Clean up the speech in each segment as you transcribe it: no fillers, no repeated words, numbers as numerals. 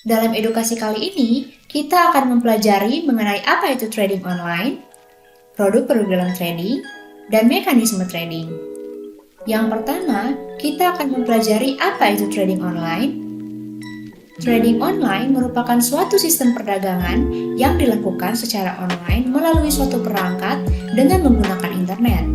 Dalam edukasi kali ini, kita akan mempelajari mengenai apa itu trading online, produk-produk dalam trading, dan mekanisme trading. Yang pertama, kita akan mempelajari apa itu trading online. Trading online merupakan suatu sistem perdagangan yang dilakukan secara online melalui suatu perangkat dengan menggunakan internet.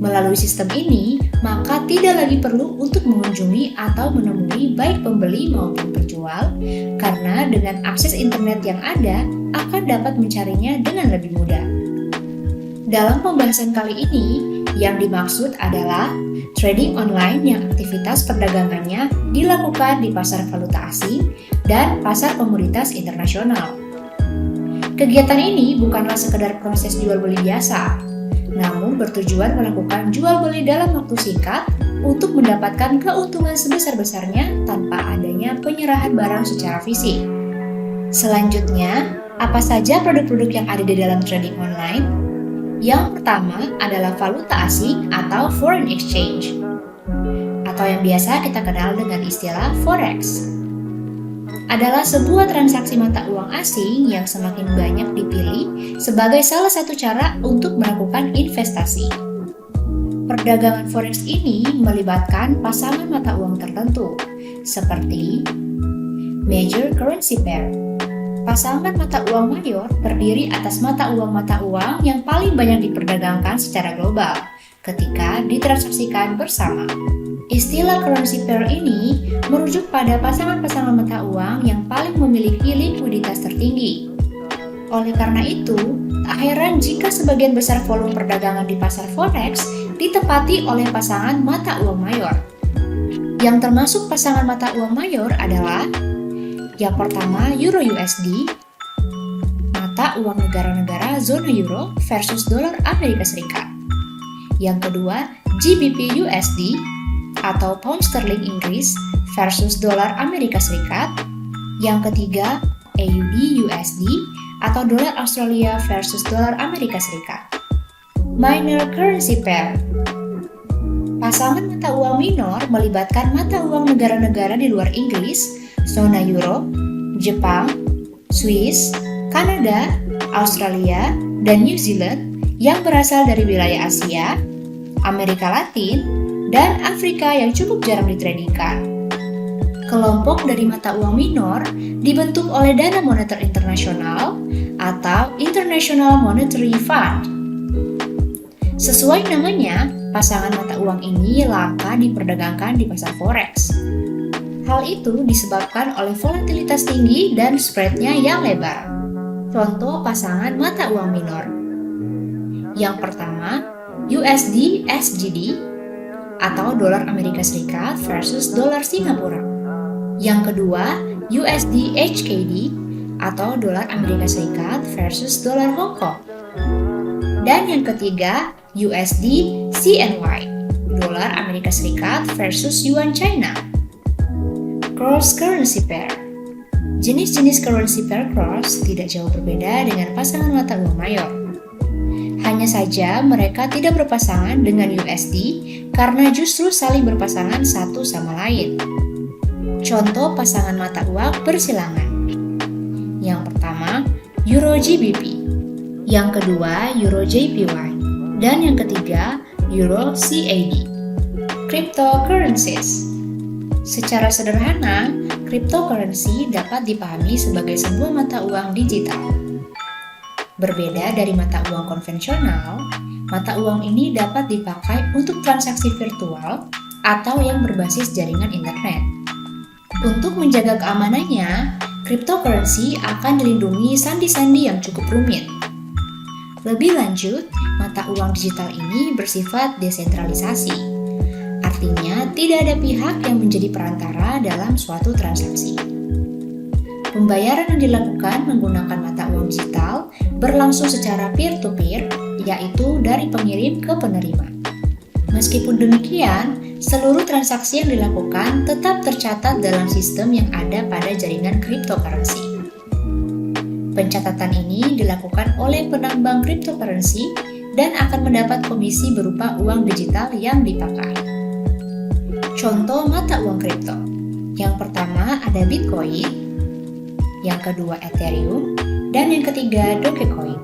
Melalui sistem ini, maka tidak lagi perlu untuk mengunjungi atau menemui baik pembeli maupun penjual, karena dengan akses internet yang ada, akan dapat mencarinya dengan lebih mudah. Dalam pembahasan kali ini, yang dimaksud adalah trading online yang aktivitas perdagangannya dilakukan di pasar valuta asing dan pasar komoditas internasional. Kegiatan ini bukanlah sekedar proses jual beli biasa, namun bertujuan melakukan jual beli dalam waktu singkat untuk mendapatkan keuntungan sebesar-besarnya tanpa adanya penyerahan barang secara fisik. Selanjutnya, apa saja produk-produk yang ada di dalam trading online? Yang pertama adalah valuta asing atau foreign exchange, atau yang biasa kita kenal dengan istilah forex. Adalah sebuah transaksi mata uang asing yang semakin banyak dipilih sebagai salah satu cara untuk melakukan investasi. Perdagangan forex ini melibatkan pasangan mata uang tertentu, seperti major currency pair. Pasangan mata uang mayor terdiri atas mata uang yang paling banyak diperdagangkan secara global ketika ditransaksikan bersama. Istilah currency pair ini merujuk pada pasangan-pasangan mata uang yang paling memiliki likuiditas tertinggi. Oleh karena itu, tak heran jika sebagian besar volume perdagangan di pasar forex ditepati oleh pasangan mata uang mayor. Yang termasuk pasangan mata uang mayor adalah yang pertama Euro USD, mata uang negara-negara zona Euro versus dolar Amerika Serikat. Yang kedua GBP USD, atau pound sterling Inggris versus dolar Amerika Serikat. Yang ketiga, AUD USD atau dolar Australia versus dolar Amerika Serikat. Minor currency pair. Pasangan mata uang minor melibatkan mata uang negara-negara di luar Inggris, zona Euro, Jepang, Swiss, Kanada, Australia, dan New Zealand yang berasal dari wilayah Asia, Amerika Latin, dan Afrika yang cukup jarang ditradingkan. Kelompok dari mata uang minor dibentuk oleh Dana Moneter Internasional atau International Monetary Fund. Sesuai namanya, pasangan mata uang ini langka diperdagangkan di pasar forex. Hal itu disebabkan oleh volatilitas tinggi dan spread-nya yang lebar. Contoh pasangan mata uang minor. Yang pertama, USD SGD atau dolar Amerika Serikat versus dolar Singapura. Yang kedua, USD HKD atau dolar Amerika Serikat versus dolar Hong Kong. Dan yang ketiga, USD CNY, dolar Amerika Serikat versus yuan China. Cross currency pair. Jenis-jenis currency pair cross tidak jauh berbeda dengan pasangan mata uang mayor. Hanya saja mereka tidak berpasangan dengan USD karena justru saling berpasangan satu sama lain. Contoh pasangan mata uang bersilangan. Yang pertama, Euro GBP. Yang kedua, Euro JPY. Dan yang ketiga, Euro CAD. Cryptocurrencies. Secara sederhana, cryptocurrency dapat dipahami sebagai sebuah mata uang digital. Berbeda dari mata uang konvensional, mata uang ini dapat dipakai untuk transaksi virtual atau yang berbasis jaringan internet. Untuk menjaga keamanannya, cryptocurrency akan dilindungi sandi-sandi yang cukup rumit. Lebih lanjut, mata uang digital ini bersifat desentralisasi. Artinya, tidak ada pihak yang menjadi perantara dalam suatu transaksi. Pembayaran yang dilakukan menggunakan mata uang digital berlangsung secara peer-to-peer, yaitu dari pengirim ke penerima. Meskipun demikian, seluruh transaksi yang dilakukan tetap tercatat dalam sistem yang ada pada jaringan cryptocurrency. Pencatatan ini dilakukan oleh penambang cryptocurrency dan akan mendapat komisi berupa uang digital yang dipakai. Contoh mata uang kripto. Yang pertama ada Bitcoin, yang kedua Ethereum, dan yang ketiga Dogecoin.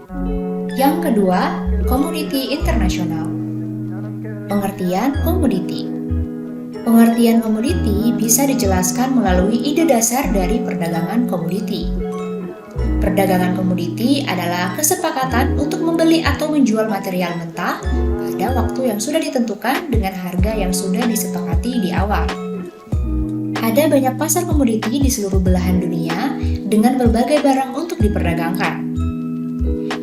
Yang kedua, komoditi internasional. Pengertian komoditi. Pengertian komoditi bisa dijelaskan melalui ide dasar dari perdagangan komoditi. Perdagangan komoditi adalah kesepakatan untuk membeli atau menjual material mentah pada waktu yang sudah ditentukan dengan harga yang sudah disepakati di awal. Ada banyak pasar komoditi di seluruh belahan dunia dengan berbagai barang untuk diperdagangkan.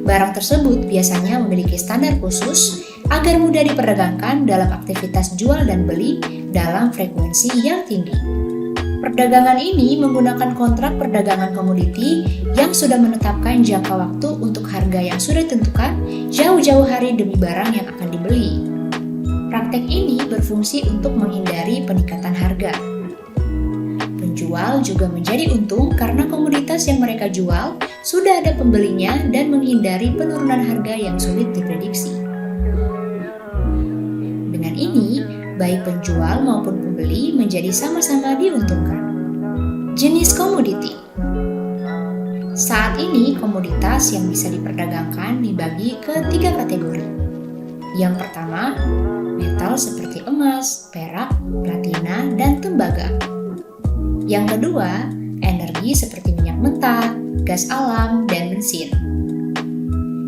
Barang tersebut biasanya memiliki standar khusus agar mudah diperdagangkan dalam aktivitas jual dan beli dalam frekuensi yang tinggi. Perdagangan ini menggunakan kontrak perdagangan komoditi yang sudah menetapkan jangka waktu untuk harga yang sudah ditentukan jauh-jauh hari demi barang yang akan dibeli. Praktek ini berfungsi untuk menghindari peningkatan harga. Penjual juga menjadi untung karena komoditas yang mereka jual sudah ada pembelinya dan menghindari penurunan harga yang sulit diprediksi. Dengan ini, baik penjual maupun pembeli menjadi sama-sama diuntungkan. Jenis komoditi. Saat ini, komoditas yang bisa diperdagangkan dibagi ke 3 kategori. Yang pertama, metal seperti emas, perak, platina, dan tembaga. Yang kedua, energi seperti minyak mentah, gas alam, dan bensin.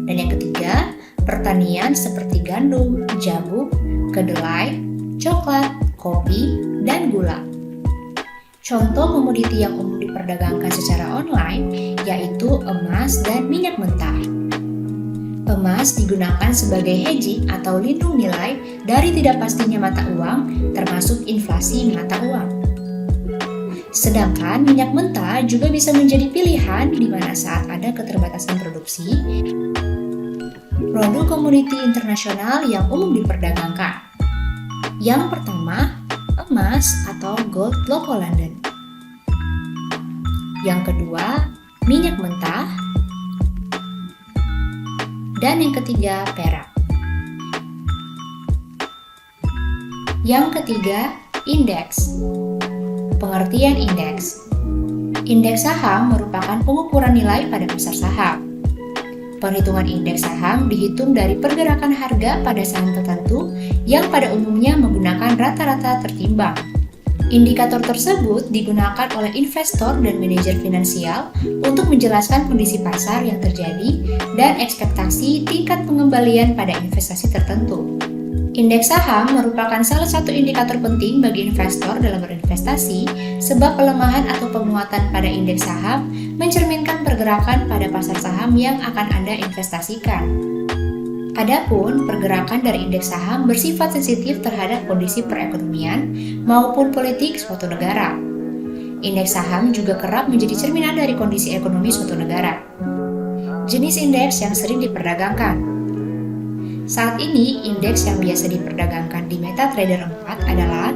Dan yang ketiga, pertanian seperti gandum, jagung, kedelai, coklat, kopi, dan gula. Contoh komoditi yang umum diperdagangkan secara online yaitu emas dan minyak mentah. Emas digunakan sebagai hedging atau lindung nilai dari tidak pastinya mata uang, termasuk inflasi mata uang. Sedangkan minyak mentah juga bisa menjadi pilihan di mana saat ada keterbatasan produksi. Produk komoditi internasional yang umum diperdagangkan. Yang pertama, emas atau gold local London. Yang kedua, minyak mentah. Dan yang ketiga, perak. Yang ketiga, indeks. Pengertian indeks. Indeks saham merupakan pengukuran nilai pada pasar saham. Perhitungan indeks saham dihitung dari pergerakan harga pada saham tertentu yang pada umumnya menggunakan rata-rata tertimbang. Indikator tersebut digunakan oleh investor dan manajer finansial untuk menjelaskan kondisi pasar yang terjadi dan ekspektasi tingkat pengembalian pada investasi tertentu. Indeks saham merupakan salah satu indikator penting bagi investor dalam berinvestasi sebab pelemahan atau penguatan pada indeks saham mencerminkan pergerakan pada pasar saham yang akan Anda investasikan. Adapun pergerakan dari indeks saham bersifat sensitif terhadap kondisi perekonomian maupun politik suatu negara. Indeks saham juga kerap menjadi cerminan dari kondisi ekonomi suatu negara. Jenis indeks yang sering diperdagangkan. Saat ini, indeks yang biasa diperdagangkan di MetaTrader 4 adalah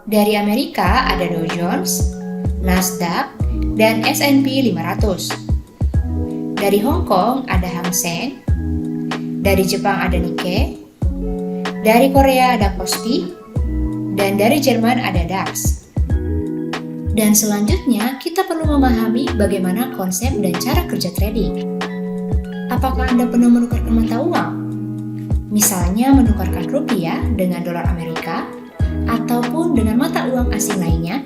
dari Amerika ada Dow Jones, Nasdaq, dan S&P 500. Dari Hong Kong ada Hang Seng, dari Jepang ada Nikkei, dari Korea ada Kospi, dan dari Jerman ada DAX. Dan selanjutnya, kita perlu memahami bagaimana konsep dan cara kerja trading. Apakah Anda pernah menukarkan mata uang? Misalnya menukarkan rupiah dengan dolar Amerika, ataupun dengan mata uang asing lainnya.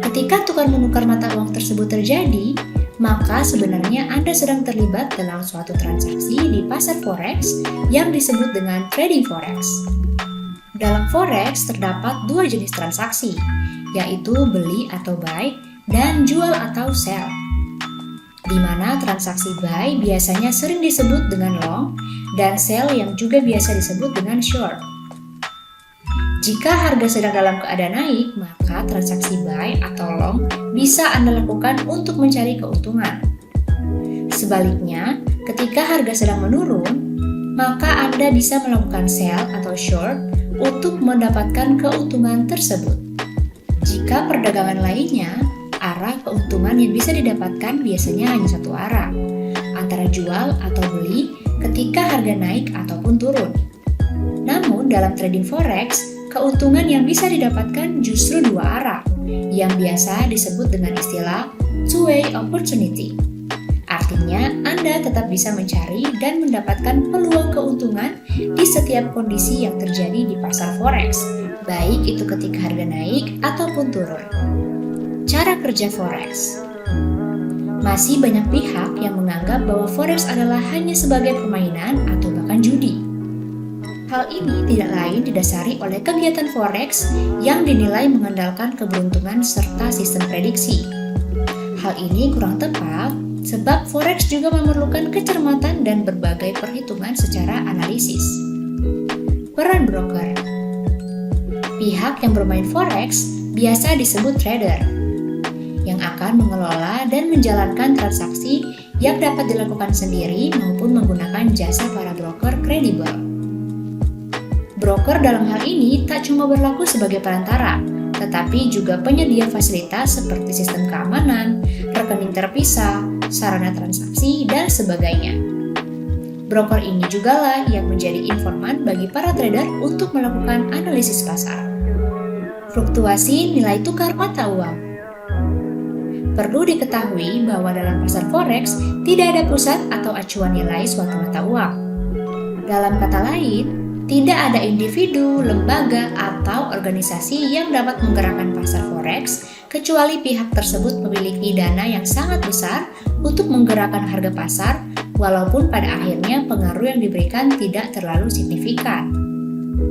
Ketika tukar menukar mata uang tersebut terjadi, maka sebenarnya Anda sedang terlibat dalam suatu transaksi di pasar forex yang disebut dengan trading forex. Dalam forex terdapat 2 jenis transaksi, yaitu beli atau buy dan jual atau sell. Di mana transaksi buy biasanya sering disebut dengan long dan sell yang juga biasa disebut dengan short. Jika harga sedang dalam keadaan naik, maka transaksi buy atau long bisa Anda lakukan untuk mencari keuntungan. Sebaliknya, ketika harga sedang menurun, maka Anda bisa melakukan sell atau short untuk mendapatkan keuntungan tersebut. Jika perdagangan lainnya, arah keuntungan yang bisa didapatkan biasanya hanya satu arah, antara antara jual atau beli ketika harga naik ataupun turun. Namun dalam trading forex, keuntungan yang bisa didapatkan justru dua arah, yang biasa disebut dengan istilah two-way opportunity. Artinya, Anda tetap bisa mencari dan mendapatkan peluang keuntungan di setiap kondisi yang terjadi di pasar forex, baik itu ketika harga naik ataupun turun. Cara kerja forex. Masih banyak pihak yang menganggap bahwa forex adalah hanya sebagai permainan atau bahkan judi. Hal ini tidak lain didasari oleh kegiatan forex yang dinilai mengandalkan keberuntungan serta sistem prediksi. Hal ini kurang tepat sebab forex juga memerlukan kecermatan dan berbagai perhitungan secara analisis. Peran broker. Pihak yang bermain forex biasa disebut trader, yang akan mengelola dan menjalankan transaksi yang dapat dilakukan sendiri maupun menggunakan jasa para broker kredibel. Broker dalam hal ini tak cuma berlaku sebagai perantara, tetapi juga penyedia fasilitas seperti sistem keamanan, rekening terpisah, sarana transaksi, dan sebagainya. Broker ini jugalah yang menjadi informan bagi para trader untuk melakukan analisis pasar. Fluktuasi nilai tukar mata uang. Perlu diketahui bahwa dalam pasar forex tidak ada pusat atau acuan nilai suatu mata uang. Dalam kata lain, tidak ada individu, lembaga, atau organisasi yang dapat menggerakkan pasar forex kecuali pihak tersebut memiliki dana yang sangat besar untuk menggerakkan harga pasar, walaupun pada akhirnya pengaruh yang diberikan tidak terlalu signifikan.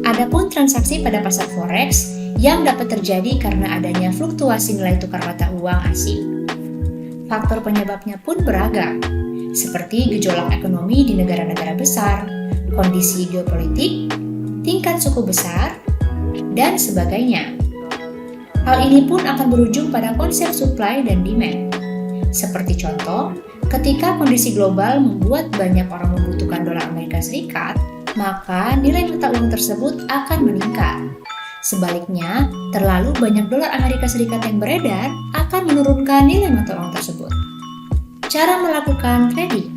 Adapun transaksi pada pasar forex yang dapat terjadi karena adanya fluktuasi nilai tukar mata uang asing. Faktor penyebabnya pun beragam, seperti gejolak ekonomi di negara-negara besar, kondisi geopolitik, tingkat suku besar, dan sebagainya. Hal ini pun akan berujung pada konsep supply dan demand. Seperti contoh, ketika kondisi global membuat banyak orang membutuhkan dolar Amerika Serikat, maka nilai mata uang tersebut akan meningkat. Sebaliknya, terlalu banyak dolar Amerika Serikat yang beredar akan menurunkan nilai mata uang tersebut. Cara melakukan trading.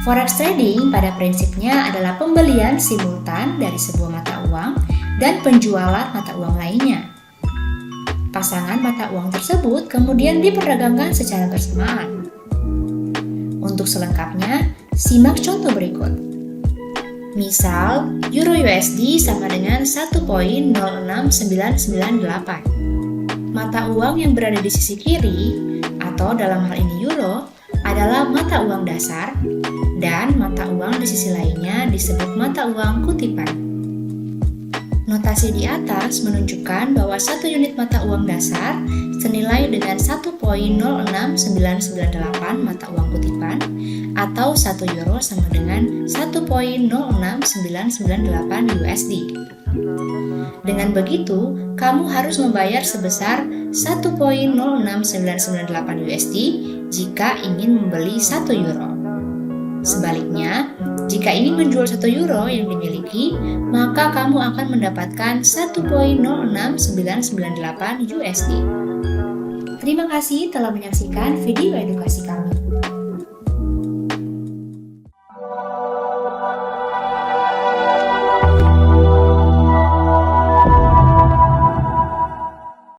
Forex trading pada prinsipnya adalah pembelian simultan dari sebuah mata uang dan penjualan mata uang lainnya. Pasangan mata uang tersebut kemudian diperdagangkan secara bersamaan. Untuk selengkapnya, simak contoh berikut. Misal, Euro USD sama dengan 1.06998. Mata uang yang berada di sisi kiri, atau dalam hal ini euro, adalah mata uang dasar, dan mata uang di sisi lainnya disebut mata uang kutipan. Notasi di atas menunjukkan bahwa satu unit mata uang dasar senilai dengan 1.06998 mata uang kutipan, atau 1 euro sama dengan 1.06998 USD. Dengan begitu, kamu harus membayar sebesar 1.06998 USD jika ingin membeli 1 euro. Sebaliknya, jika ingin menjual 1 euro yang dimiliki, maka kamu akan mendapatkan 1.06998 USD. Terima kasih telah menyaksikan video edukasi kami.